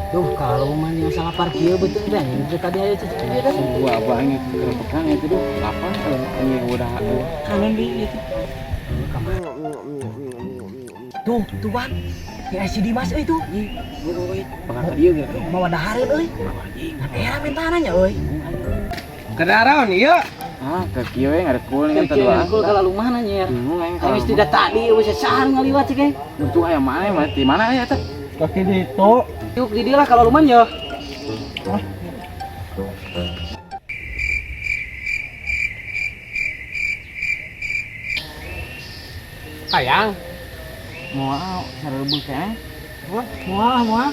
Tuh kalau masalah parkir betul kan yang kita tadi aja cicip dia dah. Gua abangnya kerepekan itu tuh apa ini udah kanan di itu. Tuh Bang. Ya si Dimas euy tuh. Bakal dia gitu. Mau dahareun euy. Era mentananya euy. Kendaraan iya. Ah, ke kieu we ngarekul kan tadua. Kul kalau lumana nya. Aing Aing tidak tadi euy sasahan ngaliwat cik eh. untuk aya mana mati mana aya teh? Kaki itu. Yuk di dia lah kalau luman ya. Sayang. Moal sarebeuh teh. Muah.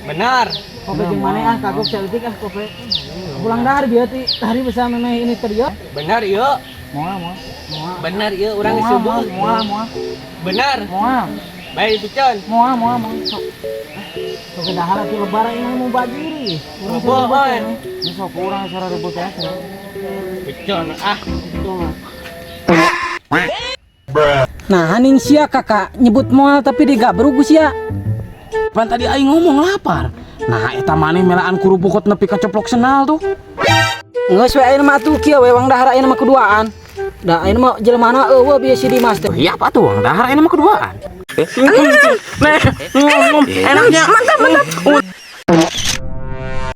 Benar. Kopi jeung mana ah kagok celtik ah kopi. Pulang dahar bieu ti hari bisa memeh ini teh dia. Benar iya. Moal. Benar iya urang disebut. Moal. Benar. Moal. Baik picon. Moal. Sok dahar atuh lebaran ini mau bajiri. Bohon. Ini sok kurang sarebeuh teh. Picon ah. Nah, haning sia kakak nyebut moal tapi digabrug sia. Pan tadi aing ngomong lapar. Nah, eta maneh melaan kurupukot nepi ka coplok senal tuh. Geus we ayeuna mah atuh kieu we wang dahar ayeuna mah keduaan. Da ayeuna mah jelemaana eueuh bieu si Dimas teh. Iya apa tuh, dahar ini mah keduaan. Nah, ngomong enaknya. Mantap.